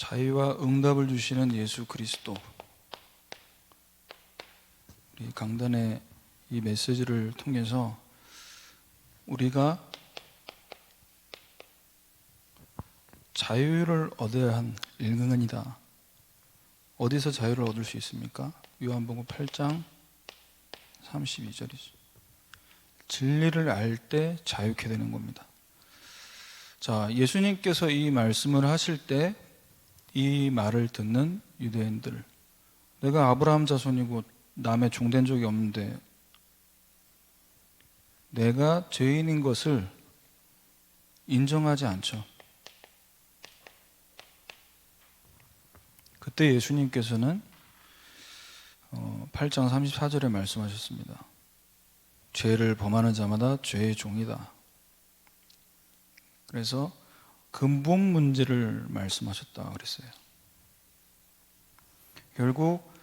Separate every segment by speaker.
Speaker 1: 자유와 응답을 주시는 예수 그리스도. 우리 강단의 이 메시지를 통해서 우리가 자유를 얻어야 한 일근이다. 어디서 자유를 얻을 수 있습니까? 요한복음 8장 32절이죠. 진리를 알 때 자유케 되는 겁니다. 자, 예수님께서 이 말씀을 하실 때 이 말을 듣는 유대인들, 내가 아브라함 자손이고 남의 종된 적이 없는데 내가 죄인인 것을 인정하지 않죠. 그때 예수님께서는 8장 34절에 말씀하셨습니다. 죄를 범하는 자마다 죄의 종이다. 그래서 근본 문제를 말씀하셨다 그랬어요. 결국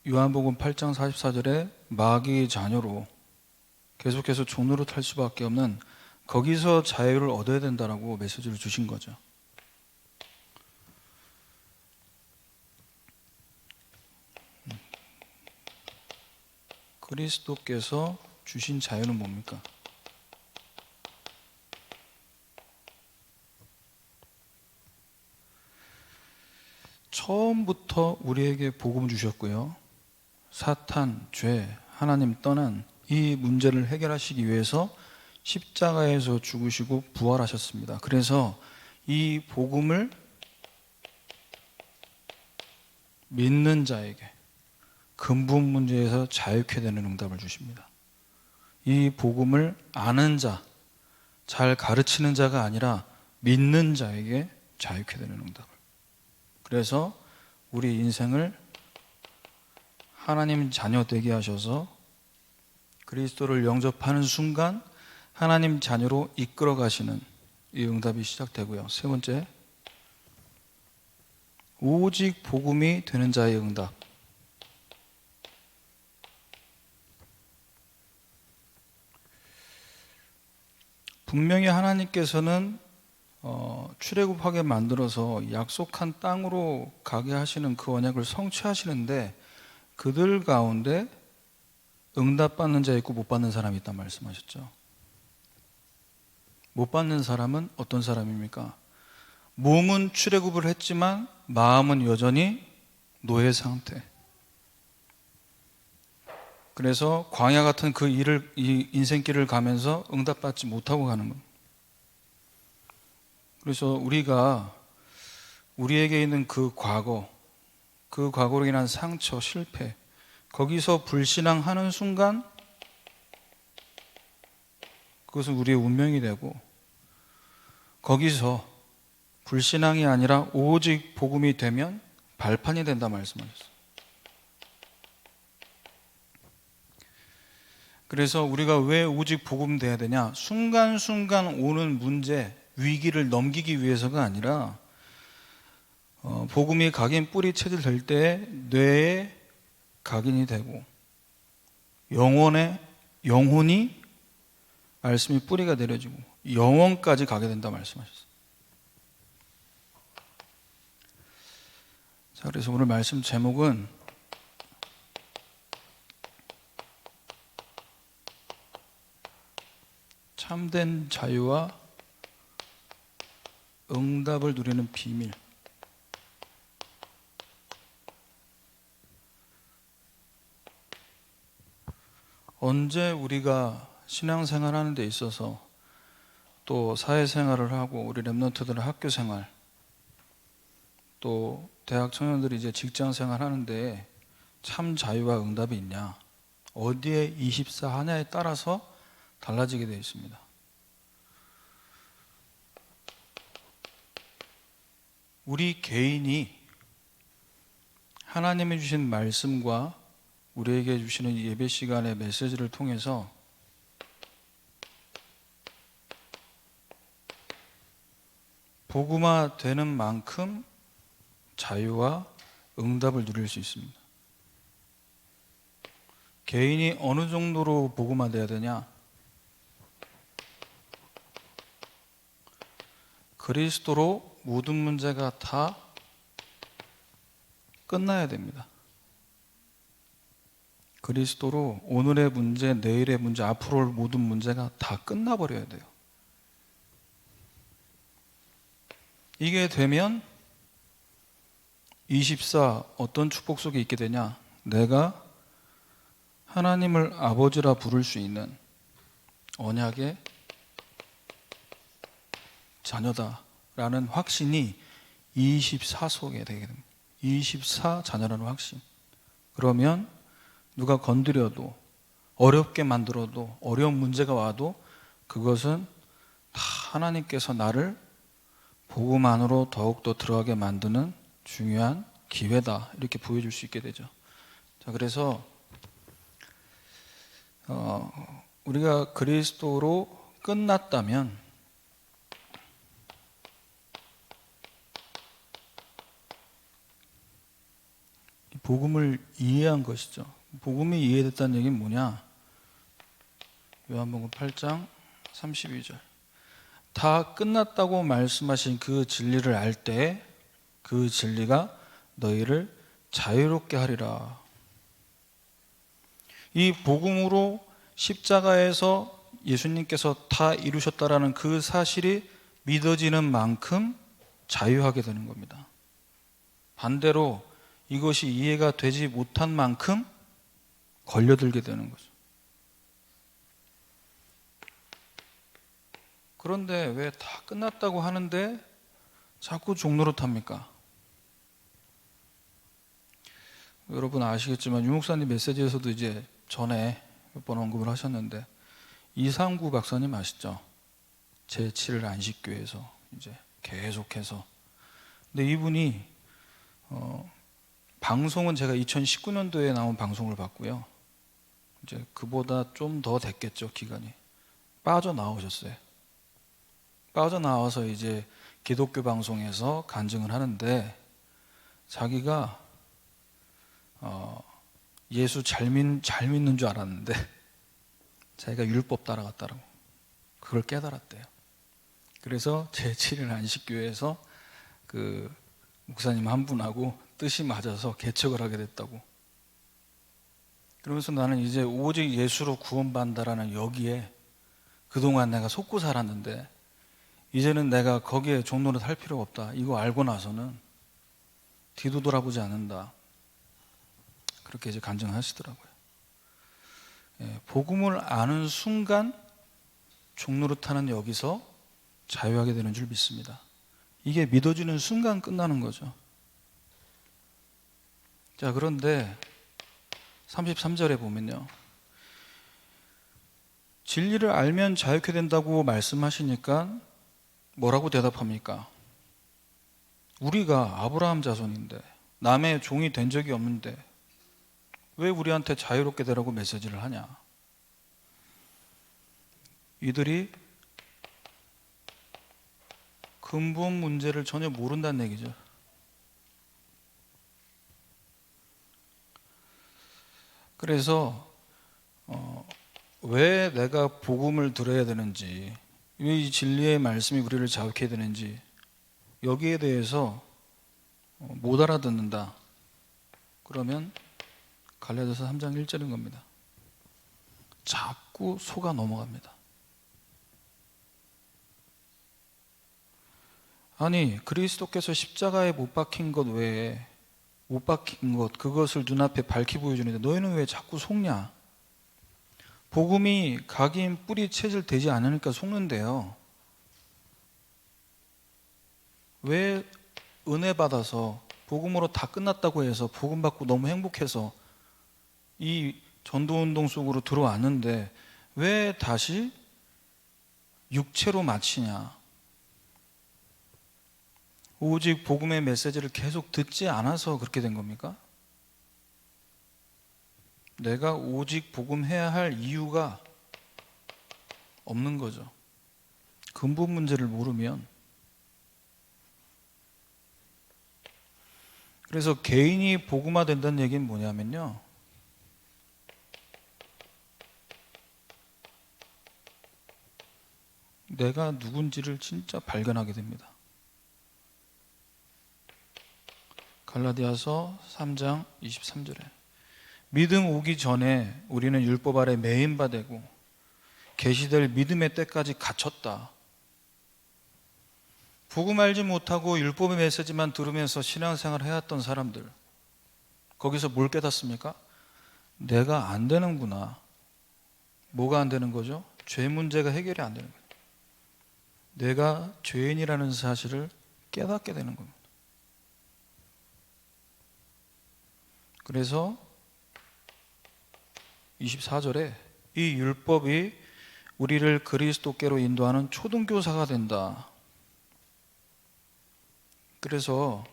Speaker 1: 요한복음 8장 44절에 마귀의 자녀로 계속해서 종로로 탈 수밖에 없는, 거기서 자유를 얻어야 된다라고 메시지를 주신 거죠. 그리스도께서 주신 자유는 뭡니까? 처음부터 우리에게 복음을 주셨고요. 사탄, 죄, 하나님 떠난 이 문제를 해결하시기 위해서 십자가에서 죽으시고 부활하셨습니다. 그래서 이 복음을 믿는 자에게 근본 문제에서 자유케 되는 응답을 주십니다. 이 복음을 아는 자, 잘 가르치는 자가 아니라 믿는 자에게 자유케 되는 응답을. 그래서 우리 인생을 하나님 자녀 되게 하셔서 그리스도를 영접하는 순간 하나님 자녀로 이끌어 가시는 이 응답이 시작되고요. 세 번째, 오직 복음이 되는 자의 응답. 분명히 하나님께서는 출애굽하게 만들어서 약속한 땅으로 가게 하시는 그 언약을 성취하시는데, 그들 가운데 응답받는 자 있고 못 받는 사람이 있다 말씀하셨죠. 못 받는 사람은 어떤 사람입니까? 몸은 출애굽을 했지만 마음은 여전히 노예 상태. 그래서 광야 같은 이 인생길을 가면서 응답받지 못하고 가는 겁니다. 그래서 우리가 우리에게 있는 그 과거로 인한 상처, 실패, 거기서 불신앙하는 순간 그것은 우리의 운명이 되고, 거기서 불신앙이 아니라 오직 복음이 되면 발판이 된다 말씀하셨어요. 그래서 우리가 왜 오직 복음 돼야 되냐? 순간순간 오는 문제, 위기를 넘기기 위해서가 아니라 복음이 각인 뿌리 체질될 때 뇌에 각인이 되고 영혼이 말씀이 뿌리가 내려지고 영원까지 가게 된다 말씀하셨어요. 자, 그래서 오늘 말씀 제목은 참된 자유와 응답을 누리는 비밀. 언제 우리가 신앙생활 하는 데 있어서 또 사회생활을 하고 우리 랩런트들은 학교생활, 또 대학 청년들이 이제 직장생활 하는데 참 자유와 응답이 있냐? 어디에 24 하냐에 따라서 달라지게 되어 있습니다. 우리 개인이 하나님이 주신 말씀과 우리에게 주시는 예배 시간의 메시지를 통해서 복음화 되는 만큼 자유와 응답을 누릴 수 있습니다. 개인이 어느 정도로 복음화 돼야 되냐? 그리스도로 모든 문제가 다 끝나야 됩니다. 그리스도로 오늘의 문제, 내일의 문제, 앞으로 올 모든 문제가 다 끝나버려야 돼요. 이게 되면 24 어떤 축복 속에 있게 되냐? 내가 하나님을 아버지라 부를 수 있는 언약의 자녀다라는 확신이 24 속에 되게 됩니다. 24 자녀라는 확신. 그러면 누가 건드려도, 어렵게 만들어도, 어려운 문제가 와도 그것은 다 하나님께서 나를 복음 안으로 더욱더 들어가게 만드는 중요한 기회다, 이렇게 보여줄 수 있게 되죠. 자, 그래서 우리가 그리스도로 끝났다면 복음을 이해한 것이죠. 복음이 이해됐다는 얘기는 뭐냐? 요한복음 8장 32절. 다 끝났다고 말씀하신 그 진리를 알 때 그 진리가 너희를 자유롭게 하리라. 이 복음으로 십자가에서 예수님께서 다 이루셨다라는 그 사실이 믿어지는 만큼 자유하게 되는 겁니다. 반대로 이것이 이해가 되지 못한 만큼 걸려들게 되는 거죠. 그런데 왜 다 끝났다고 하는데 자꾸 종노릇합니까? 여러분 아시겠지만 유목사님 메시지에서도 이제 전에 몇 번 언급을 하셨는데 이상구 박사님 아시죠? 제7 안식교에서 이제 계속해서. 근데 이분이 방송은 제가 2019년도에 나온 방송을 봤고요. 이제 그보다 좀 더 됐겠죠, 기간이. 빠져나오셨어요. 빠져나와서 이제 기독교 방송에서 간증을 하는데 자기가 예수 잘 믿는 줄 알았는데 자기가 율법 따라갔다라고 그걸 깨달았대요. 그래서 제7일 안식교회에서 그 목사님 한 분하고 뜻이 맞아서 개척을 하게 됐다고. 그러면서 나는 이제 오직 예수로 구원받는다라는 여기에 그동안 내가 속고 살았는데 이제는 내가 거기에 종로를 할 필요가 없다. 이거 알고 나서는 뒤도 돌아보지 않는다. 그렇게 이제 간증하시더라고요. 예, 복음을 아는 순간 종노릇하는 여기서 자유하게 되는 줄 믿습니다. 이게 믿어지는 순간 끝나는 거죠. 자, 그런데 33절에 보면요, 진리를 알면 자유케 된다고 말씀하시니까 뭐라고 대답합니까? 우리가 아브라함 자손인데 남의 종이 된 적이 없는데 왜 우리한테 자유롭게 되라고 메시지를 하냐? 이들이 근본 문제를 전혀 모른다는 얘기죠. 그래서 왜 내가 복음을 들어야 되는지, 왜 이 진리의 말씀이 우리를 자유케 되는지 여기에 대해서 못 알아듣는다. 그러면 갈라디아서 3장 1절인 겁니다. 자꾸 속아 넘어갑니다. 아니, 그리스도께서 십자가에 못 박힌 것 외에 못 박힌 것, 그것을 눈앞에 밝히 보여주는데 너희는 왜 자꾸 속냐? 복음이 각인 뿌리 체질 되지 않으니까 속는데요. 왜 은혜 받아서 복음으로 다 끝났다고 해서 복음 받고 너무 행복해서 이 전도운동 속으로 들어왔는데 왜 다시 육체로 마치냐? 오직 복음의 메시지를 계속 듣지 않아서 그렇게 된 겁니까? 내가 오직 복음해야 할 이유가 없는 거죠. 근본 문제를 모르면. 그래서 개인이 복음화 된다는 얘기는 뭐냐면요, 내가 누군지를 진짜 발견하게 됩니다. 갈라디아서 3장 23절에 믿음 오기 전에 우리는 율법 아래 매인 바 되고 계시될 믿음의 때까지 갇혔다. 복음 알지 못하고 율법의 메시지만 들으면서 신앙생활을 해왔던 사람들, 거기서 뭘 깨닫습니까? 내가 안 되는구나. 뭐가 안 되는 거죠? 죄 문제가 해결이 안 되는 거예요. 내가 죄인이라는 사실을 깨닫게 되는 겁니다. 그래서 24절에 이 율법이 우리를 그리스도께로 인도하는 초등교사가 된다. 그래서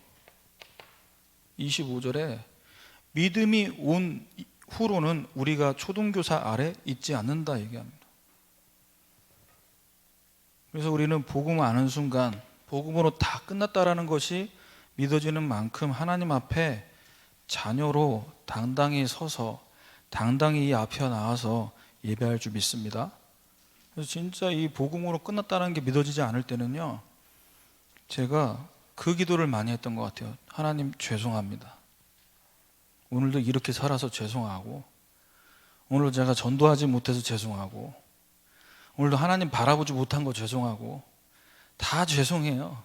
Speaker 1: 25절에 믿음이 온 후로는 우리가 초등교사 아래 있지 않는다 얘기합니다. 그래서 우리는 복음을 아는 순간 복음으로 다 끝났다라는 것이 믿어지는 만큼 하나님 앞에 자녀로 당당히 서서 당당히 이 앞에 나와서 예배할 줄 믿습니다. 그래서 진짜 이 복음으로 끝났다는 게 믿어지지 않을 때는요, 제가 그 기도를 많이 했던 것 같아요. 하나님 죄송합니다. 오늘도 이렇게 살아서 죄송하고, 오늘도 제가 전도하지 못해서 죄송하고, 오늘도 하나님 바라보지 못한 거 죄송하고, 다 죄송해요.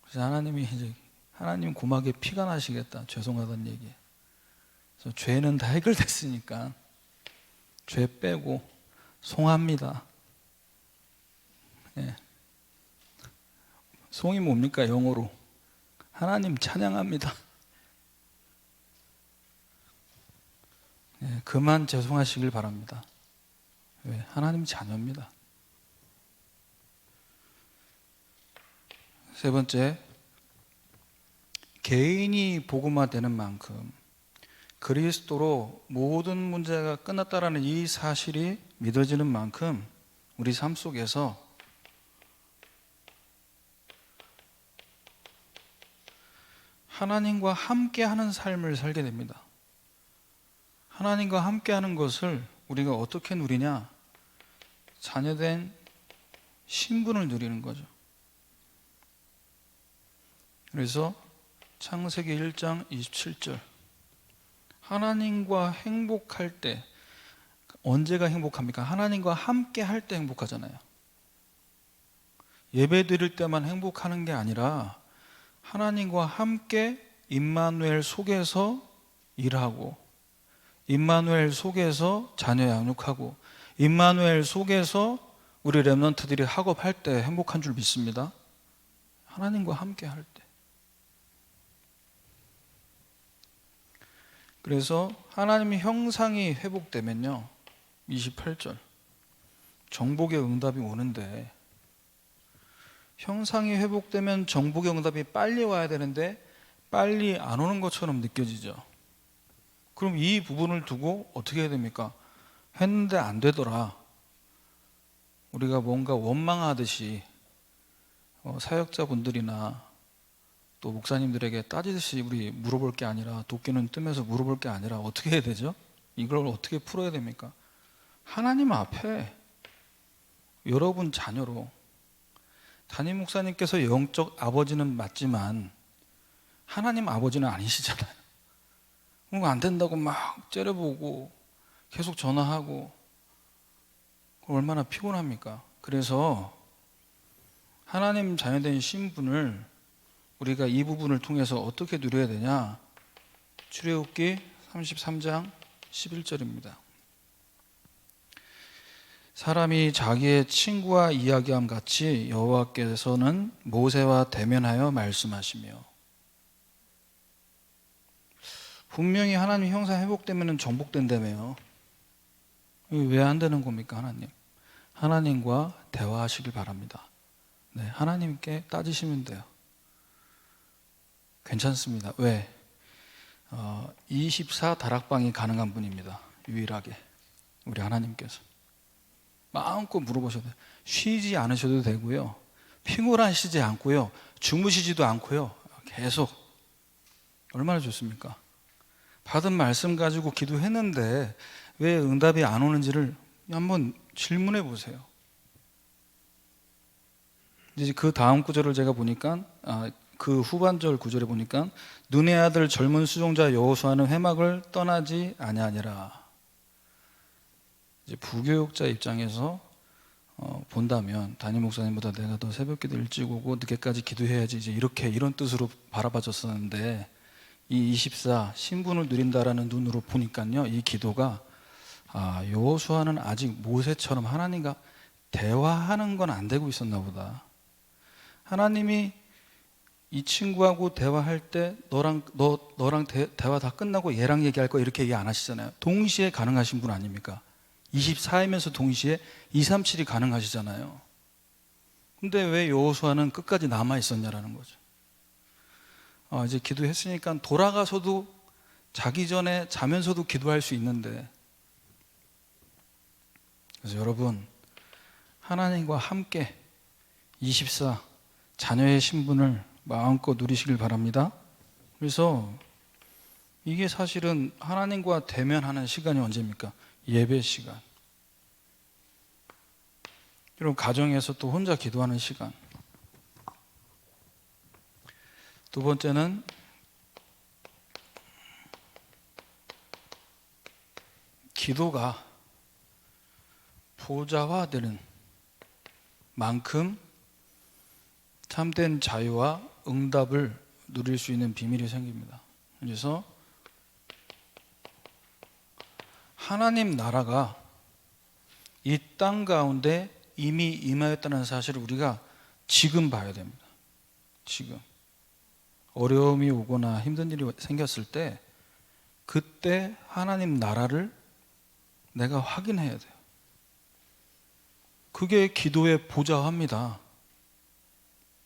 Speaker 1: 그래서 하나님이 이제 하나님 고막에 피가 나시겠다, 죄송하다는 얘기. 그래서 죄는 다 해결됐으니까 죄 빼고 송합니다. 네. 송이 뭡니까? 영어로 하나님 찬양합니다. 네, 그만 죄송하시길 바랍니다. 왜? 하나님 자녀입니다. 세 번째, 개인이 복음화되는 만큼 그리스도로 모든 문제가 끝났다라는 이 사실이 믿어지는 만큼 우리 삶 속에서 하나님과 함께하는 삶을 살게 됩니다. 하나님과 함께하는 것을 우리가 어떻게 누리냐? 자녀된 신분을 누리는 거죠. 그래서 창세기 1장 27절, 하나님과 행복할 때, 언제가 행복합니까? 하나님과 함께 할 때 행복하잖아요. 예배 드릴 때만 행복하는 게 아니라 하나님과 함께 임마누엘 속에서 일하고, 임마누엘 속에서 자녀 양육하고, 임마누엘 속에서 우리 렘넌트들이 학업할 때 행복한 줄 믿습니다. 하나님과 함께 할 때. 그래서 하나님의 형상이 회복되면요, 28절, 정복의 응답이 오는데, 형상이 회복되면 정복의 응답이 빨리 와야 되는데 빨리 안 오는 것처럼 느껴지죠. 그럼 이 부분을 두고 어떻게 해야 됩니까? 했는데 안 되더라. 우리가 뭔가 원망하듯이 사역자분들이나 또 목사님들에게 따지듯이 우리 물어볼 게 아니라, 도끼는 뜨면서 물어볼 게 아니라 어떻게 해야 되죠? 이걸 어떻게 풀어야 됩니까? 하나님 앞에 여러분 자녀로, 담임 목사님께서 영적 아버지는 맞지만 하나님 아버지는 아니시잖아요. 그럼 안 된다고 막 째려보고 계속 전화하고, 얼마나 피곤합니까? 그래서 하나님 자녀된 신분을 우리가 이 부분을 통해서 어떻게 누려야 되냐? 출애굽기 33장 11절입니다. 사람이 자기의 친구와 이야기함 같이 여호와께서는 모세와 대면하여 말씀하시며. 분명히 하나님 형상 회복되면 정복된다며요. 왜 안 되는 겁니까? 하나님과 대화하시길 바랍니다. 네, 하나님께 따지시면 돼요. 괜찮습니다. 왜? 24 다락방이 가능한 분입니다. 유일하게 우리 하나님께서 마음껏 물어보셔도 돼요. 쉬지 않으셔도 되고요, 피곤하시지 않고요, 주무시지도 않고요, 계속. 얼마나 좋습니까? 받은 말씀 가지고 기도했는데 왜 응답이 안 오는지를 한번 질문해 보세요. 이제 그 다음 구절을 제가 보니까 그 후반절 구절에 보니까 눈의 아들 젊은 수종자 여호수아는 회막을 떠나지 아니하니라. 이제 부교육자 입장에서 본다면 담임 목사님보다 내가 더 새벽기도 일찍 오고 늦게까지 기도해야지 이제 이런 뜻으로 바라봐졌었는데 이 24 신분을 누린다라는 눈으로 보니까요, 이 기도가 여호수아는 아직 모세처럼 하나님과 대화하는 건 안 되고 있었나 보다. 하나님이 이 친구하고 대화할 때 너랑 대화 다 끝나고 얘랑 얘기할 거 이렇게 얘기 안 하시잖아요. 동시에 가능하신 분 아닙니까? 24이면서 동시에 237이 가능하시잖아요. 근데 왜 여호수아는 끝까지 남아 있었냐라는 거죠. 이제 기도했으니까 돌아가서도 자기 전에 자면서도 기도할 수 있는데, 그래서 여러분 하나님과 함께 24 자녀의 신분을 마음껏 누리시길 바랍니다. 그래서 이게 사실은 하나님과 대면하는 시간이 언제입니까? 예배 시간. 여러분 가정에서 또 혼자 기도하는 시간. 두 번째는 기도가 보좌화되는 만큼 참된 자유와 응답을 누릴 수 있는 비밀이 생깁니다. 그래서 하나님 나라가 이 땅 가운데 이미 임하였다는 사실을 우리가 지금 봐야 됩니다. 지금 어려움이 오거나 힘든 일이 생겼을 때 그때 하나님 나라를 내가 확인해야 돼요. 그게 기도의 보좌화입니다.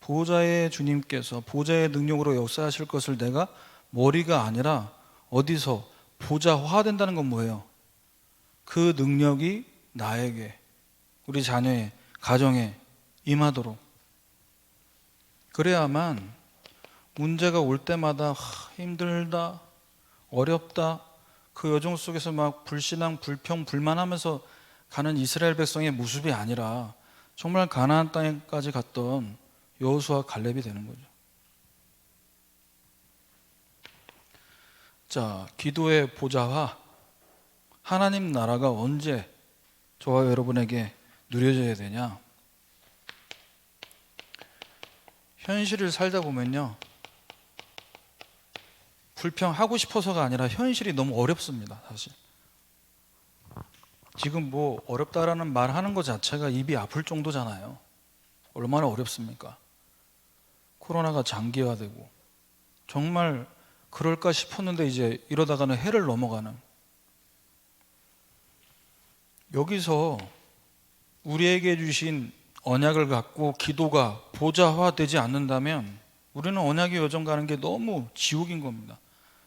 Speaker 1: 보좌의 주님께서 보좌의 능력으로 역사하실 것을 내가 머리가 아니라 어디서 보좌화된다는 건 뭐예요? 그 능력이 나에게, 우리 자녀의 가정에 임하도록. 그래야만 문제가 올 때마다 힘들다, 어렵다, 그 여정 속에서 막 불신앙, 불평, 불만하면서 가는 이스라엘 백성의 모습이 아니라 정말 가나안 땅에까지 갔던 여호수아 갈렙이 되는 거죠. 자, 기도의 보좌화, 하나님 나라가 언제 저와 여러분에게 누려져야 되냐? 현실을 살다 보면요, 불평하고 싶어서가 아니라 현실이 너무 어렵습니다. 사실 지금 뭐 어렵다라는 말 하는 것 자체가 입이 아플 정도잖아요. 얼마나 어렵습니까? 코로나가 장기화되고 정말 그럴까 싶었는데 이제 이러다가는 해를 넘어가는, 여기서 우리에게 주신 언약을 갖고 기도가 보좌화되지 않는다면 우리는 언약의 여정 가는 게 너무 지옥인 겁니다.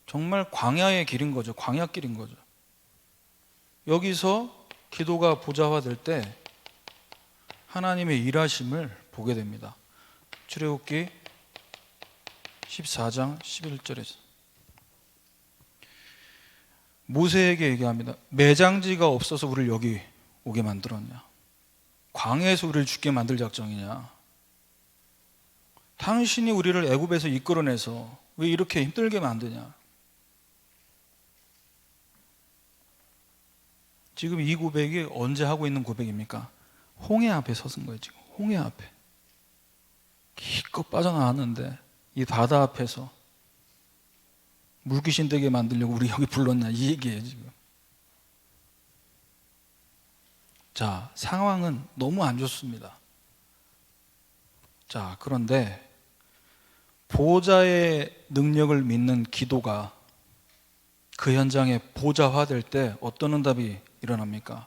Speaker 1: 정말 광야의 길인 거죠. 광야길인 거죠. 여기서 기도가 보좌화될 때 하나님의 일하심을 보게 됩니다. 출애굽기 14장 11절에서 모세에게 얘기합니다. 매장지가 없어서 우리를 여기 오게 만들었냐? 광야에서 우리를 죽게 만들 작정이냐? 당신이 우리를 애굽에서 이끌어내서 왜 이렇게 힘들게 만드냐? 지금 이 고백이 언제 하고 있는 고백입니까? 홍해 앞에 서선 거예요. 지금 홍해 앞에 기껏 빠져나왔는데 이 바다 앞에서 물귀신 되게 만들려고 우리 여기 불렀냐, 이 얘기예요 지금. 자, 상황은 너무 안 좋습니다. 자, 그런데 보좌의 능력을 믿는 기도가 그 현장에 보좌화될 때 어떤 응답이 일어납니까?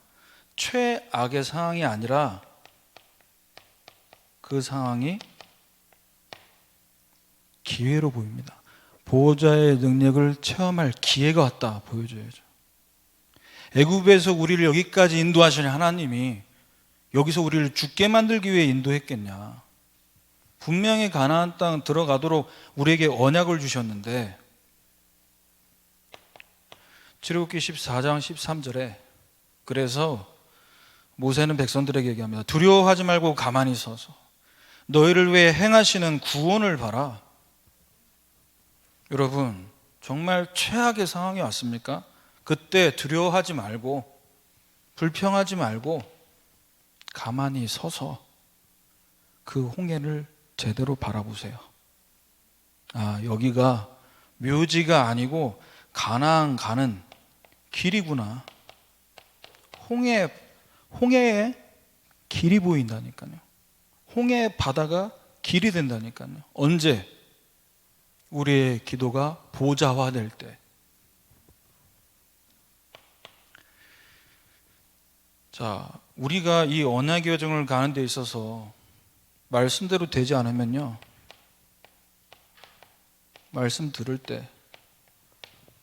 Speaker 1: 최악의 상황이 아니라 그 상황이 기회로 보입니다. 보호자의 능력을 체험할 기회가 왔다 보여줘야죠. 애굽에서 우리를 여기까지 인도하신 하나님이 여기서 우리를 죽게 만들기 위해 인도했겠냐? 분명히 가나안 땅 들어가도록 우리에게 언약을 주셨는데, 출애굽기 14장 13절에 그래서 모세는 백성들에게 얘기합니다. 두려워하지 말고 가만히 서서 너희를 위해 행하시는 구원을 봐라. 여러분, 정말 최악의 상황이 왔습니까? 그때 두려워하지 말고 불평하지 말고 가만히 서서 그 홍해를 제대로 바라보세요. 아, 여기가 묘지가 아니고 가나안 가는 길이구나. 홍해에 길이 보인다니까요. 홍해 바다가 길이 된다니까요. 언제? 우리의 기도가 보좌화될 때. 자, 우리가 이 언약의 여정을 가는 데 있어서 말씀대로 되지 않으면요, 말씀 들을 때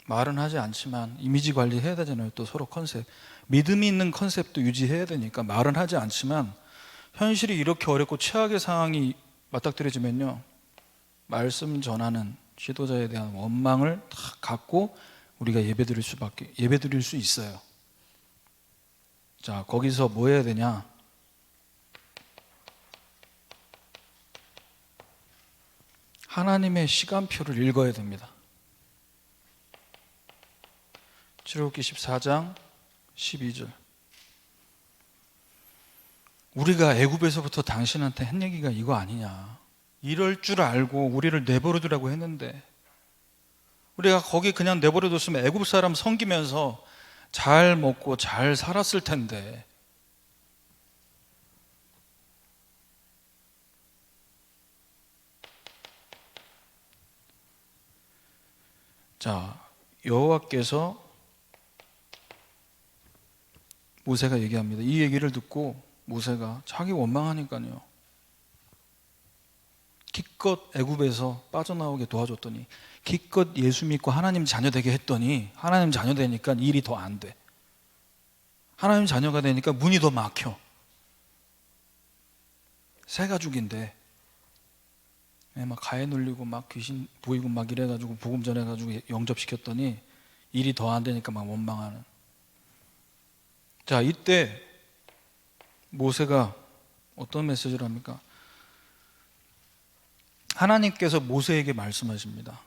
Speaker 1: 말은 하지 않지만 이미지 관리해야 되잖아요. 또 서로 컨셉, 믿음이 있는 컨셉도 유지해야 되니까 말은 하지 않지만 현실이 이렇게 어렵고 최악의 상황이 맞닥뜨려지면요, 말씀 전하는 지도자에 대한 원망을 다 갖고 우리가 예배드릴 수 있어요. 자, 거기서 뭐 해야 되냐? 하나님의 시간표를 읽어야 됩니다. 출애굽기 14장 12절. 우리가 애굽에서부터 당신한테 한 얘기가 이거 아니냐? 이럴 줄 알고 우리를 내버려두라고 했는데 우리가 거기 그냥 내버려뒀으면 애굽 사람 섬기면서 잘 먹고 잘 살았을 텐데. 자, 여호와께서 모세가 얘기합니다. 이 얘기를 듣고 모세가 자기 원망하니까요, 기껏 애굽에서 빠져나오게 도와줬더니, 기껏 예수 믿고 하나님 자녀 되게 했더니 하나님 자녀 되니까 일이 더 안 돼. 하나님 자녀가 되니까 문이 더 막혀. 새 가죽인데 막 가해 눌리고 막 귀신 보이고 막 이래가지고 복음 전해가지고 영접시켰더니 일이 더 안 되니까 막 원망하는. 자, 이때 모세가 어떤 메시지를 합니까? 하나님께서 모세에게 말씀하십니다.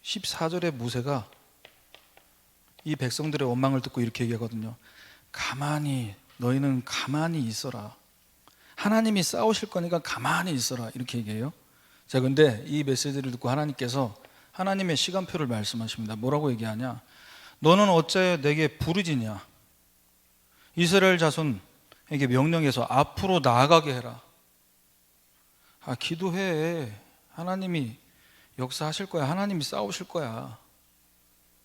Speaker 1: 14절에 모세가 이 백성들의 원망을 듣고 이렇게 얘기하거든요. 너희는 가만히 있어라. 하나님이 싸우실 거니까 가만히 있어라. 이렇게 얘기해요. 자, 근데 이 메시지를 듣고 하나님께서 하나님의 시간표를 말씀하십니다. 뭐라고 얘기하냐? 너는 어찌하여 내게 부르짖냐? 이스라엘 자손에게 명령해서 앞으로 나아가게 해라. 아, 기도해. 하나님이 역사하실 거야. 하나님이 싸우실 거야.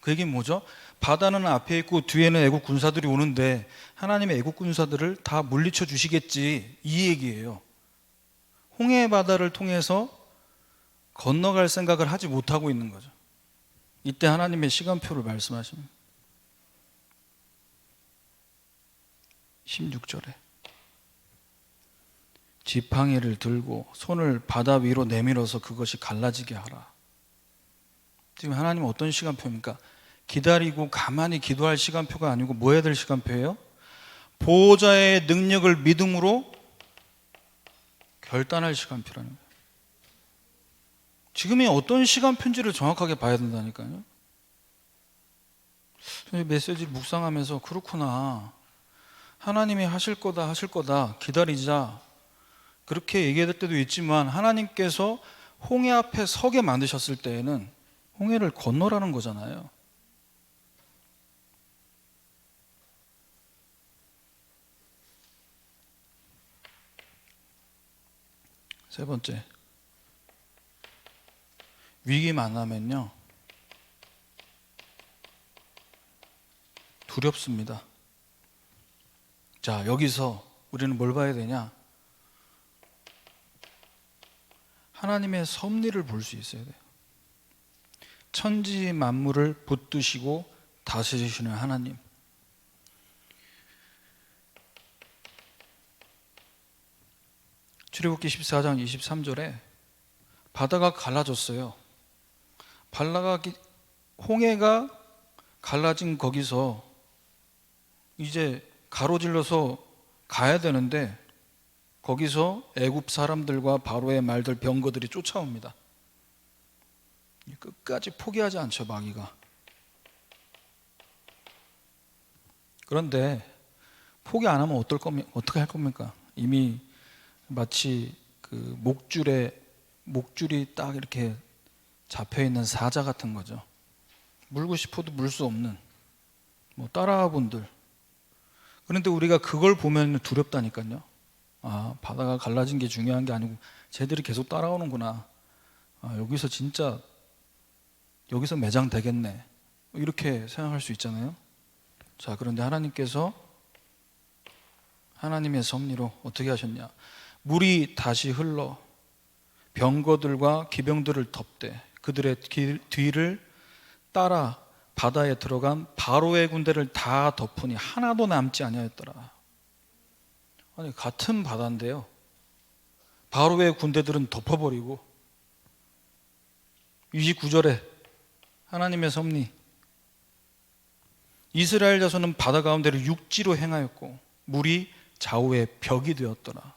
Speaker 1: 그 얘기는 뭐죠? 바다는 앞에 있고 뒤에는 애국 군사들이 오는데 하나님의 애국 군사들을 다 물리쳐 주시겠지, 이 얘기예요. 홍해 바다를 통해서 건너갈 생각을 하지 못하고 있는 거죠. 이때 하나님의 시간표를 말씀하십니다. 16절에 지팡이를 들고 손을 바다 위로 내밀어서 그것이 갈라지게 하라. 지금 하나님은 어떤 시간표입니까? 기다리고 가만히 기도할 시간표가 아니고 뭐 해야 될 시간표예요? 보호자의 능력을 믿음으로 결단할 시간표라는 거예요. 지금이 어떤 시간표인지를 정확하게 봐야 된다니까요. 메시지를 묵상하면서 그렇구나, 하나님이 하실 거다 기다리자, 그렇게 얘기할 때도 있지만 하나님께서 홍해 앞에 서게 만드셨을 때에는 홍해를 건너라는 거잖아요. 세 번째, 위기 만나면요 두렵습니다. 자, 여기서 우리는 뭘 봐야 되냐? 하나님의 섭리를 볼 수 있어야 돼요. 천지 만물을 붙드시고 다스리시는 하나님. 출애굽기 14장 23절에 바다가 갈라졌어요. 홍해가 갈라진 거기서 이제 가로질러서 가야 되는데 거기서 애굽 사람들과 바로의 말들, 병거들이 쫓아옵니다. 끝까지 포기하지 않죠, 마귀가. 그런데 포기 안 하면 어떻게 할 겁니까? 이미 마치 그 목줄이 딱 이렇게 잡혀 있는 사자 같은 거죠. 물고 싶어도 물 수 없는 따라분들. 그런데 우리가 그걸 보면 두렵다니까요. 아, 바다가 갈라진 게 중요한 게 아니고 쟤들이 계속 따라오는구나. 아, 여기서 매장되겠네. 이렇게 생각할 수 있잖아요. 자, 그런데 하나님께서 하나님의 섭리로 어떻게 하셨냐? 물이 다시 흘러 병거들과 기병들을 덮되 그들의 뒤를 따라 바다에 들어간 바로의 군대를 다 덮으니 하나도 남지 아니하였더라. 아니, 같은 바다인데요, 바로의 군대들은 덮어버리고 29절에 하나님의 섭리, 이스라엘 자손은 바다 가운데를 육지로 행하였고 물이 좌우에 벽이 되었더라.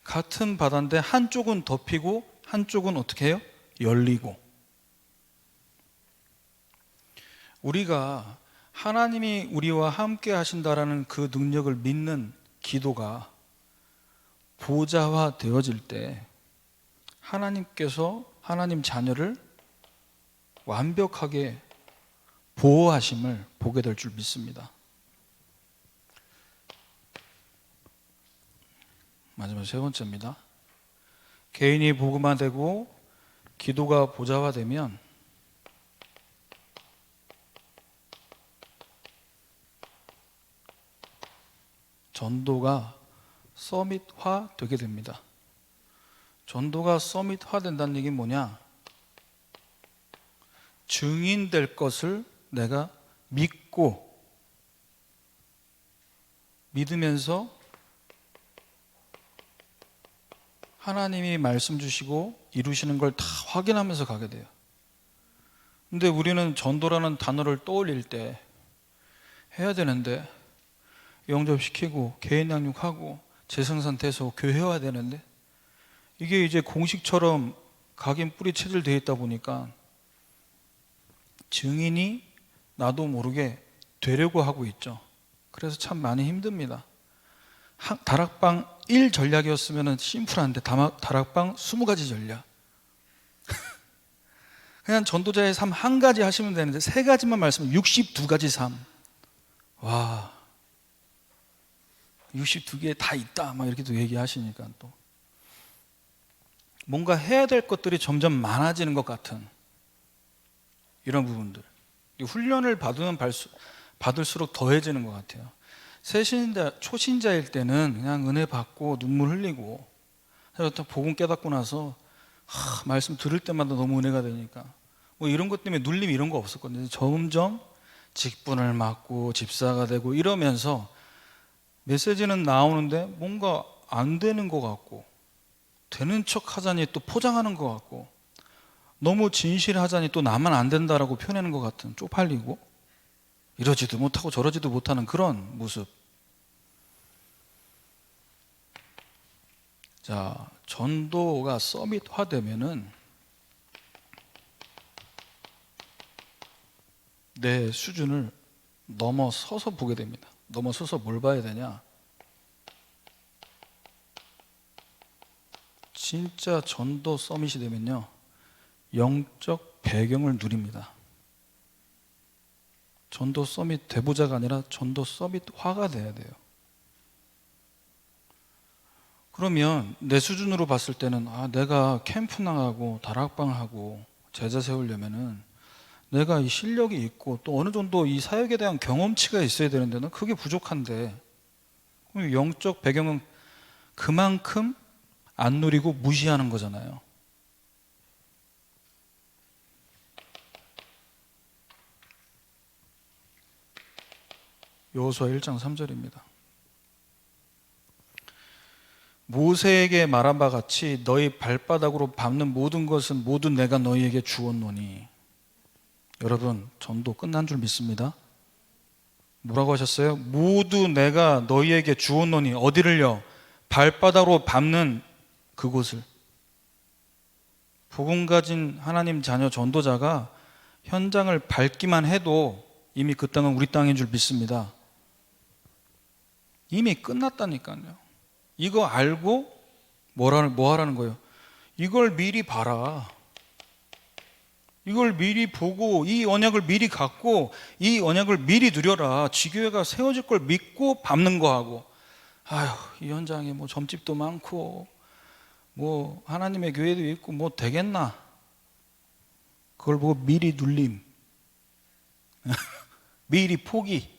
Speaker 1: 같은 바다인데 한쪽은 덮이고 한쪽은 어떻게 해요? 열리고. 우리가 하나님이 우리와 함께 하신다라는 그 능력을 믿는 기도가 보좌화 되어질 때 하나님께서 하나님 자녀를 완벽하게 보호하심을 보게 될 줄 믿습니다. 마지막 세 번째입니다. 개인이 복음화되고 기도가 보좌화되면 전도가 서밋화 되게 됩니다. 전도가 서밋화 된다는 얘기는 뭐냐? 증인될 것을 내가 믿으면서 하나님이 말씀 주시고 이루시는 걸 다 확인하면서 가게 돼요. 근데 우리는 전도라는 단어를 떠올릴 때 해야 되는데, 영접시키고 개인 양육하고 재생산돼서 교회 와야 되는데, 이게 이제 공식처럼 각인 뿌리 체질되어 있다 보니까 증인이 나도 모르게 되려고 하고 있죠. 그래서 참 많이 힘듭니다. 다락방 1 전략이었으면 심플한데 다락방 20가지 전략. 그냥 전도자의 삶 한 가지 하시면 되는데 3가지만 말씀을 62가지 삶. 와, 62개 다 있다 막 이렇게 또 얘기하시니까 또 뭔가 해야 될 것들이 점점 많아지는 것 같은 이런 부분들. 훈련을 받을수록 더해지는 것 같아요. 초신자일 때는 그냥 은혜 받고 눈물 흘리고, 또 복음 깨닫고 나서 말씀 들을 때마다 너무 은혜가 되니까 이런 것 때문에 눌림 이런 거 없었거든요. 점점 직분을 맡고 집사가 되고 이러면서 메시지는 나오는데 뭔가 안 되는 것 같고, 되는 척 하자니 또 포장하는 것 같고, 너무 진실하자니 또 나만 안 된다라고 펴내는 것 같은, 쪽팔리고 이러지도 못하고 저러지도 못하는 그런 모습. 자, 전도가 서밋화되면은 내 수준을 넘어서서 보게 됩니다. 넘어서서 뭘 봐야 되냐? 진짜 전도 서밋이 되면요, 영적 배경을 누립니다. 전도 서밋 대보자가 아니라 전도 서밋화가 돼야 돼요. 그러면 내 수준으로 봤을 때는 내가 캠프 나가고 다락방하고 제자 세우려면은 내가 이 실력이 있고 또 어느 정도 이 사역에 대한 경험치가 있어야 되는데 는 그게 부족한데, 영적 배경은 그만큼 안 누리고 무시하는 거잖아요. 여호수아 1장 3절입니다. 모세에게 말한 바 같이 너희 발바닥으로 밟는 모든 것은 모두 내가 너희에게 주었노니. 여러분, 전도 끝난 줄 믿습니다. 뭐라고 하셨어요? 모두 내가 너희에게 주었노니. 어디를요? 발바닥으로 밟는 그곳을. 복음 가진 하나님 자녀 전도자가 현장을 밟기만 해도 이미 그 땅은 우리 땅인 줄 믿습니다. 이미 끝났다니까요. 이거 알고 뭐 하라는 거예요? 이걸 미리 봐라. 이걸 미리 보고 이 언약을 미리 갖고 이 언약을 미리 누려라. 지교회가 세워질 걸 믿고 밟는 거하고, 아휴, 이 현장에 뭐 점집도 많고 뭐 하나님의 교회도 있고 뭐 되겠나? 그걸 보고 미리 눌림, 미리 포기,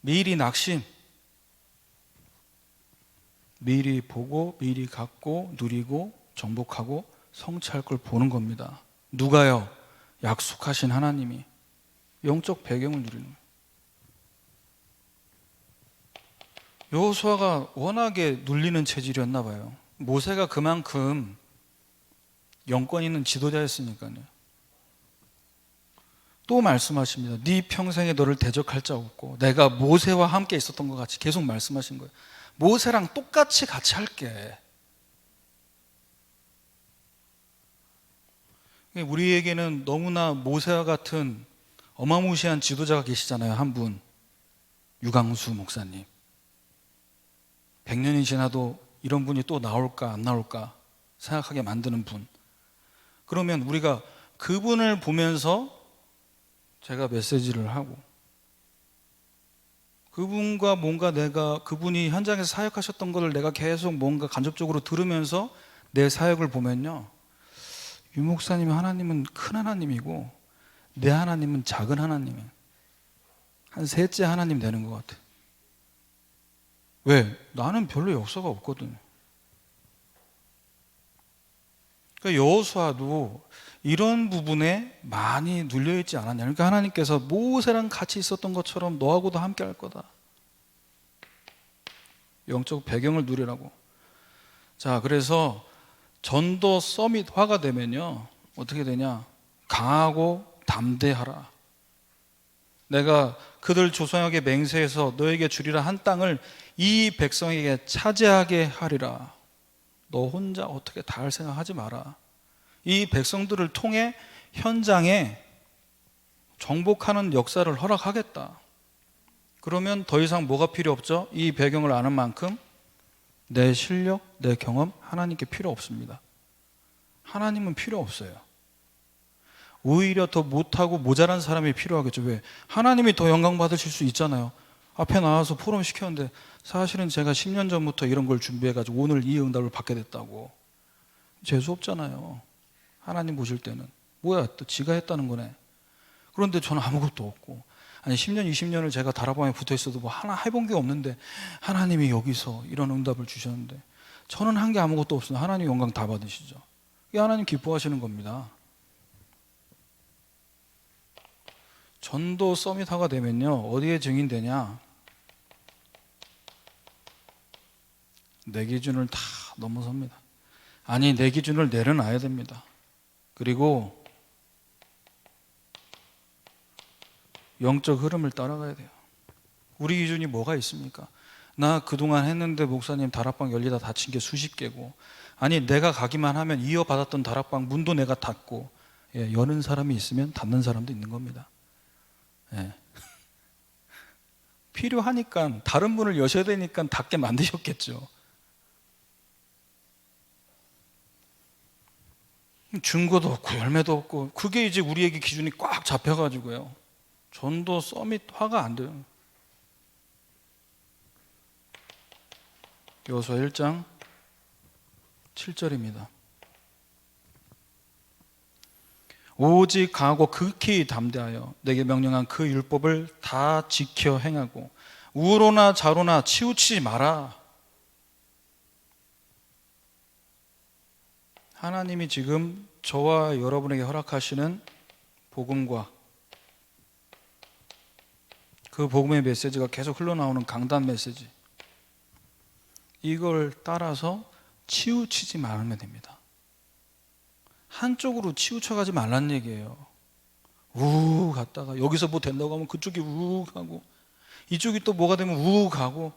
Speaker 1: 미리 낙심. 미리 보고 미리 갖고 누리고 정복하고 성취할 걸 보는 겁니다. 누가요? 약속하신 하나님이. 영적 배경을 누리는 거예요. 여호수아가 워낙에 눌리는 체질이었나 봐요. 모세가 그만큼 영권 있는 지도자였으니까요. 또 말씀하십니다. 네 평생에 너를 대적할 자 없고 내가 모세와 함께 있었던 것 같이 계속 말씀하신 거예요. 모세랑 똑같이 같이 할게. 우리에게는 너무나 모세와 같은 어마무시한 지도자가 계시잖아요. 한 분, 유광수 목사님. 100년이 지나도 이런 분이 또 나올까 안 나올까 생각하게 만드는 분. 그러면 우리가 그분을 보면서 제가 메시지를 하고, 그분과 뭔가 내가 그분이 현장에서 사역하셨던 것을 내가 계속 뭔가 간접적으로 들으면서 내 사역을 보면요, 유 목사님 하나님은 큰 하나님이고 내 하나님은 작은 하나님이에요. 한 셋째 하나님 되는 것 같아요. 왜? 나는 별로 역사가 없거든. 그러니까 여호수아도 이런 부분에 많이 눌려있지 않았냐. 그러니까 하나님께서 모세랑 같이 있었던 것처럼 너하고도 함께 할 거다. 영적 배경을 누리라고. 자, 그래서 전도 서밋화가 되면요, 어떻게 되냐? 강하고 담대하라. 내가 그들 조상에게 맹세해서 너에게 주리라 한 땅을 이 백성에게 차지하게 하리라. 너 혼자 어떻게 다 할 생각하지 마라. 이 백성들을 통해 현장에 정복하는 역사를 허락하겠다. 그러면 더 이상 뭐가 필요 없죠? 이 배경을 아는 만큼 내 실력, 내 경험, 하나님께 필요 없습니다. 하나님은 필요 없어요. 오히려 더 못하고 모자란 사람이 필요하겠죠. 왜? 하나님이 더 영광 받으실 수 있잖아요. 앞에 나와서 포럼 시켰는데 사실은 제가 10년 전부터 이런 걸 준비해가지고 오늘 이 응답을 받게 됐다고. 재수 없잖아요. 하나님 보실 때는. 뭐야, 또 지가 했다는 거네. 그런데 저는 아무것도 없고, 아니 10년, 20년을 제가 다락방에 붙어 있어도 뭐 하나 해본 게 없는데 하나님이 여기서 이런 응답을 주셨는데 저는 한 게 아무것도 없으면 하나님 영광 다 받으시죠. 이게 하나님 기뻐하시는 겁니다. 전도 서밋화가 되면요, 어디에 증인되냐? 내 기준을 다 넘어섭니다. 아니, 내 기준을 내려놔야 됩니다. 그리고 영적 흐름을 따라가야 돼요. 우리 기준이 뭐가 있습니까? 나 그동안 했는데 목사님 다락방 열리다 닫힌 게 수십 개고, 아니 내가 가기만 하면 이어받았던 다락방 문도 내가 닫고, 예, 여는 사람이 있으면 닫는 사람도 있는 겁니다. 예. 필요하니까 다른 문을 여셔야 되니까 닫게 만드셨겠죠. 증거도 없고 열매도 없고, 그게 이제 우리에게 기준이 꽉 잡혀가지고요, 전도 서밋화가 안 돼요. 여호수아 1장 7절입니다. 오직 강하고 극히 담대하여 내게 명령한 그 율법을 다 지켜 행하고 우로나 좌로나 치우치지 마라. 하나님이 지금 저와 여러분에게 허락하시는 복음과 그 복음의 메시지가 계속 흘러나오는 강단 메시지, 이걸 따라서 치우치지 말면 됩니다. 한쪽으로 치우쳐가지 말란 얘기예요. 우욱 갔다가 여기서 뭐 된다고 하면 그쪽이 우욱 하고, 이쪽이 또 뭐가 되면 우욱 하고,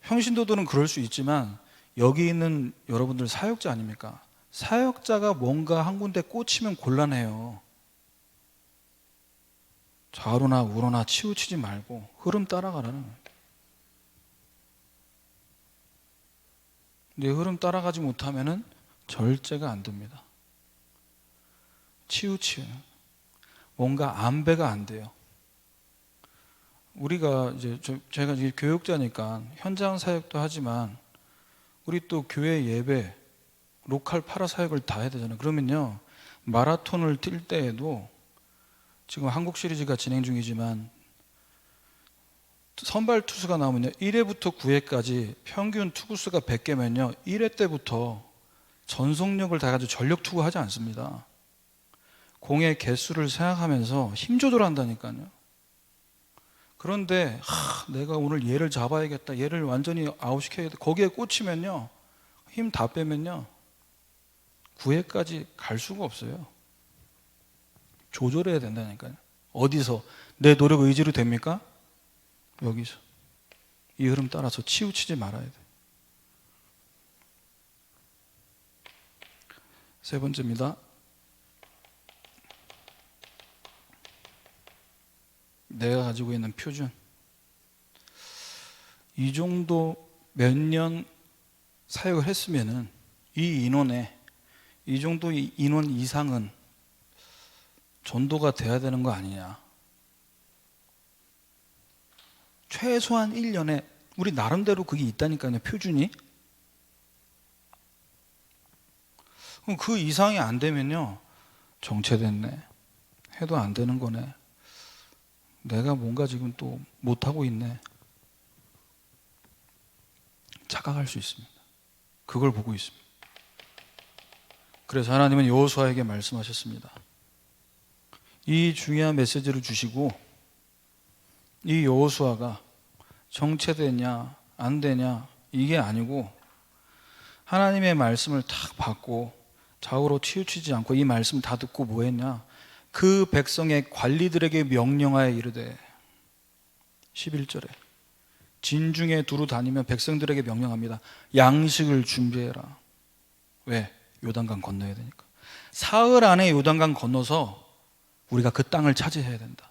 Speaker 1: 평신도들은 그럴 수 있지만 여기 있는 여러분들 사역자 아닙니까? 사역자가 뭔가 한 군데 꽂히면 곤란해요. 좌로나 우로나 치우치지 말고 흐름 따라가라는 거예요. 근데 흐름 따라가지 못하면은 절제가 안 됩니다. 치우쳐요. 뭔가 안배가 안 돼요. 우리가 이제 제가 이제 교육자니까 현장 사역도 하지만 우리 또 교회 예배, 로컬 파라 사역을 다 해야 되잖아요. 그러면요, 마라톤을 뛸 때에도 지금 한국 시리즈가 진행 중이지만 선발 투수가 나오면요 1회부터 9회까지 평균 투구수가 100개면요 1회 때부터 전속력을 다해가지고 전력 투구하지 않습니다. 공의 개수를 생각하면서 힘 조절한다니까요. 그런데 내가 오늘 얘를 잡아야겠다, 얘를 완전히 아웃시켜야겠다, 거기에 꽂히면요 힘 다 빼면요 9회까지 갈 수가 없어요. 조절해야 된다니까요. 어디서? 내 노력 의지로 됩니까? 여기서. 이 흐름 따라서 치우치지 말아야 돼. 세 번째입니다. 내가 가지고 있는 표준. 이 정도 몇 년 사역을 했으면은 이 인원에 이 정도 인원 이상은 전도가 돼야 되는 거 아니냐. 최소한 1년에 우리 나름대로 그게 있다니까요. 표준이. 그럼 그 이상이 안 되면요 정체됐네, 해도 안 되는 거네, 내가 뭔가 지금 또 못하고 있네, 착각할 수 있습니다. 그걸 보고 있습니다. 그래서 하나님은 여호수아에게 말씀하셨습니다. 이 중요한 메시지를 주시고 이 여호수아가 정체되냐 안 되냐 이게 아니고 하나님의 말씀을 탁 받고 좌우로 치우치지 않고 이 말씀 다 듣고 뭐 했냐, 그 백성의 관리들에게 명령하여 이르되 11절에 진중에 두루 다니며 백성들에게 명령합니다. 양식을 준비해라. 왜? 요단강 건너야 되니까. 사흘 안에 요단강 건너서 우리가 그 땅을 차지해야 된다.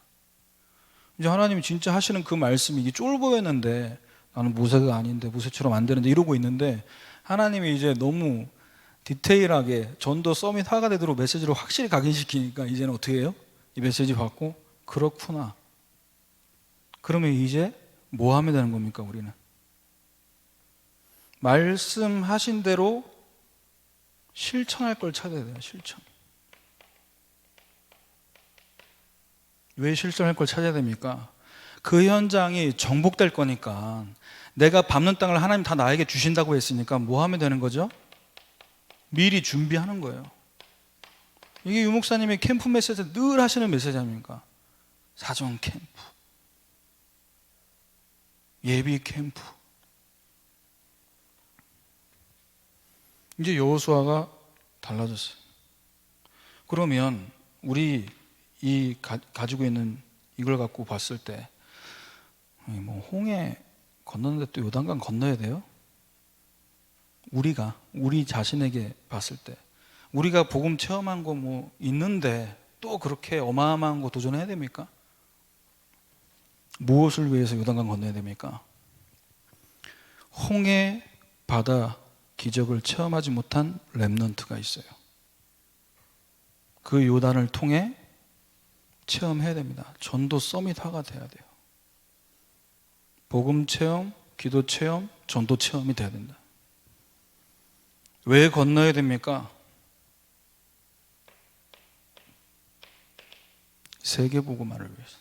Speaker 1: 이제 하나님이 진짜 하시는 그 말씀이 이게 쫄보였는데, 나는 모세가 아닌데 모세처럼 안 되는데 이러고 있는데, 하나님이 이제 너무 디테일하게 전도 서밋 화가 되도록 메시지를 확실히 각인시키니까 이제는 어떻게 해요? 이 메시지 받고 그렇구나. 그러면 이제 뭐 하면 되는 겁니까? 우리는 말씀하신 대로 실천할 걸 찾아야 돼요. 실천. 왜 실천할 걸 찾아야 됩니까? 그 현장이 정복될 거니까. 내가 밟는 땅을 하나님 다 나에게 주신다고 했으니까 뭐 하면 되는 거죠? 미리 준비하는 거예요. 이게 유목사님의 캠프 메시지 늘 하시는 메시지 아닙니까? 사전 캠프, 예비 캠프. 이제 여호수아가 달라졌어요. 그러면 우리 가지고 있는 이걸 갖고 봤을 때, 뭐 홍해 건너는데 또 요단강 건너야 돼요? 우리 자신에게 봤을 때, 우리가 복음 체험한 거 뭐 있는데 또 그렇게 어마어마한 거 도전해야 됩니까? 무엇을 위해서 요단강 건너야 됩니까? 홍해 바다 기적을 체험하지 못한 렘넌트가 있어요. 그 요단을 통해 체험해야 됩니다. 전도 서밋화가 돼야 돼요. 복음 체험, 기도 체험, 전도 체험이 돼야 된다. 왜 건너야 됩니까? 세계 복음화를 위해서.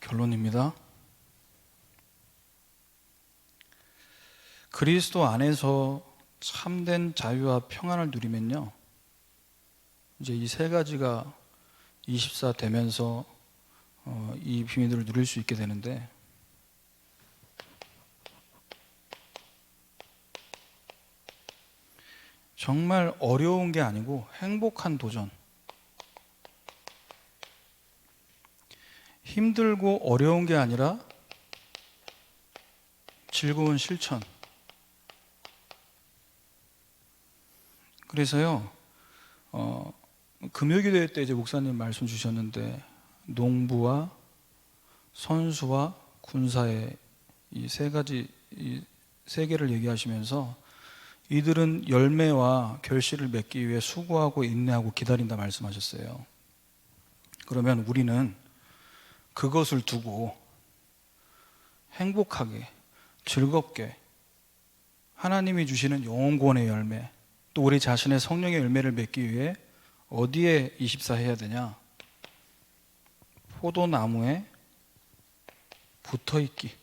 Speaker 1: 결론입니다. 그리스도 안에서 참된 자유와 평안을 누리면요, 이제 이 세 가지가 24 되면서 이 비밀들을 누릴 수 있게 되는데, 정말 어려운 게 아니고 행복한 도전. 힘들고 어려운 게 아니라 즐거운 실천. 그래서요, 금요기도회 때 이제 목사님 말씀 주셨는데, 농부와 선수와 군사의 이 세 가지, 이 세계를 얘기하시면서 이들은 열매와 결실을 맺기 위해 수고하고 인내하고 기다린다 말씀하셨어요. 그러면 우리는 그것을 두고 행복하게, 즐겁게 하나님이 주시는 영혼구원의 열매, 또 우리 자신의 성령의 열매를 맺기 위해 어디에 24 해야 되냐? 포도나무에 붙어있기.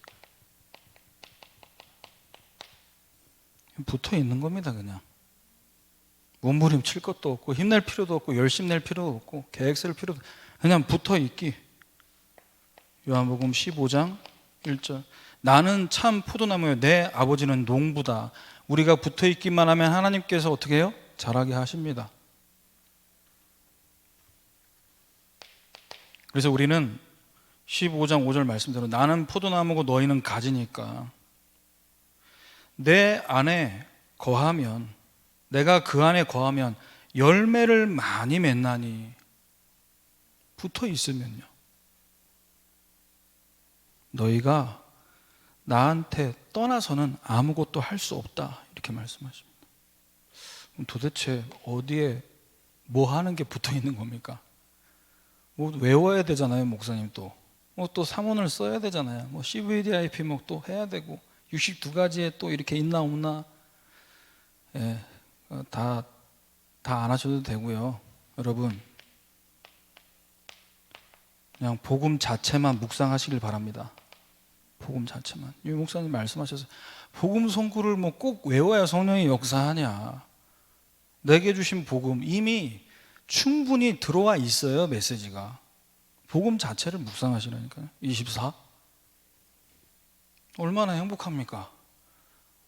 Speaker 1: 붙어 있는 겁니다. 그냥 몸부림칠 것도 없고 힘낼 필요도 없고 열심 낼 필요도 없고 계획 쓸 필요도 없고 그냥 붙어 있기. 요한복음 15장 1절. 나는 참 포도나무요 내 아버지는 농부다. 우리가 붙어 있기만 하면 하나님께서 어떻게 해요? 자라게 하십니다. 그래서 우리는 15장 5절 말씀대로 나는 포도나무고 너희는 가지니까 내 안에 거하면, 내가 그 안에 거하면 열매를 많이 맺나니. 붙어 있으면요, 너희가 나한테 떠나서는 아무것도 할 수 없다, 이렇게 말씀하십니다. 그럼 도대체 어디에 뭐 하는 게 붙어 있는 겁니까? 뭐 외워야 되잖아요, 목사님. 또 사문을 써야 되잖아요. 뭐 CVDIP 뭐 또 해야 되고 62가지에 또 이렇게 있나 없나, 예, 다 안 하셔도 되고요. 여러분, 그냥 복음 자체만 묵상하시길 바랍니다. 복음 자체만. 이 목사님 말씀하셔서 복음 송구를 뭐 꼭 외워야 성령이 역사하냐. 내게 주신 복음 이미 충분히 들어와 있어요. 메시지가. 복음 자체를 묵상하시라니까요. 24. 얼마나 행복합니까?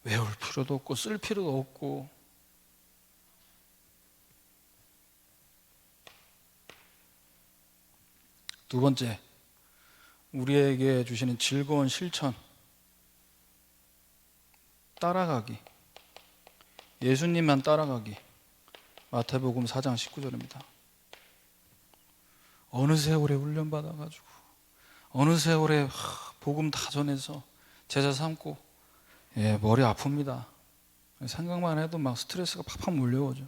Speaker 1: 외울 필요도 없고 쓸 필요도 없고. 두 번째, 우리에게 주시는 즐거운 실천, 따라가기. 예수님만 따라가기. 마태복음 4장 19절입니다. 어느 세월에 훈련받아가지고 어느 세월에 복음 다 전해서 제자 삼고, 예, 머리 아픕니다. 생각만 해도 막 스트레스가 팍팍 몰려오죠.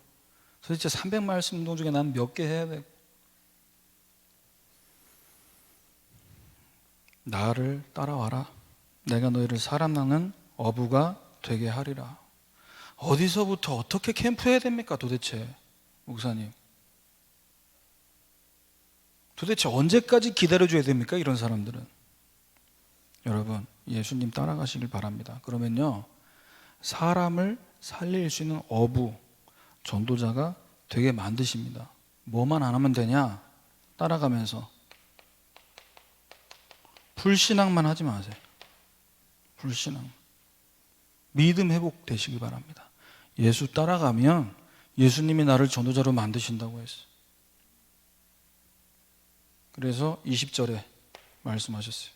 Speaker 1: 도대체 300말씀 운동 중에 난 몇 개 해야 되고. 나를 따라와라. 내가 너희를 사람 낚는 어부가 되게 하리라. 어디서부터 어떻게 캠프해야 됩니까 도대체, 목사님? 도대체 언제까지 기다려줘야 됩니까, 이런 사람들은? 여러분, 예수님 따라가시길 바랍니다. 그러면요, 사람을 살릴 수 있는 어부, 전도자가 되게 만드십니다. 뭐만 안 하면 되냐? 따라가면서 불신앙만 하지 마세요. 불신앙. 믿음 회복 되시기 바랍니다. 예수 따라가면 예수님이 나를 전도자로 만드신다고 했어요. 그래서 20절에 말씀하셨어요.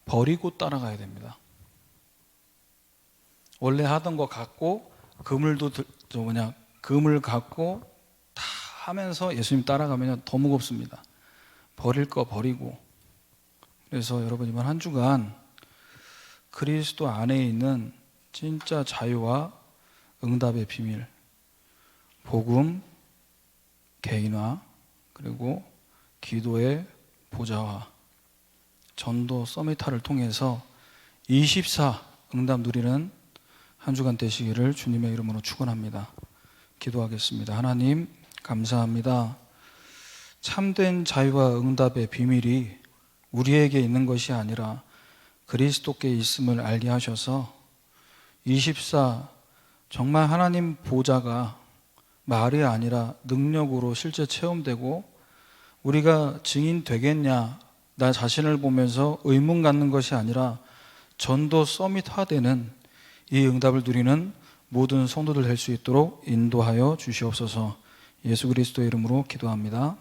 Speaker 1: 버리고 따라가야 됩니다. 원래 하던 거 갖고 금을 갖고 다 하면서 예수님 따라가면 더 무겁습니다. 버릴 거 버리고. 그래서 여러분, 이번 한 주간 그리스도 안에 있는 진짜 자유와 응답의 비밀, 복음, 개인화, 그리고 기도의 보좌화, 전도 서미타를 통해서 24 응답 누리는 한 주간 되시기를 주님의 이름으로 축원합니다. 기도하겠습니다. 하나님, 감사합니다. 참된 자유와 응답의 비밀이 우리에게 있는 것이 아니라 그리스도께 있음을 알게 하셔서 24 정말 하나님 보좌가 말이 아니라 능력으로 실제 체험되고, 우리가 증인 되겠냐, 나 자신을 보면서 의문 갖는 것이 아니라 전도 서밋화되는 이 응답을 누리는 모든 성도들 될 수 있도록 인도하여 주시옵소서. 예수 그리스도의 이름으로 기도합니다.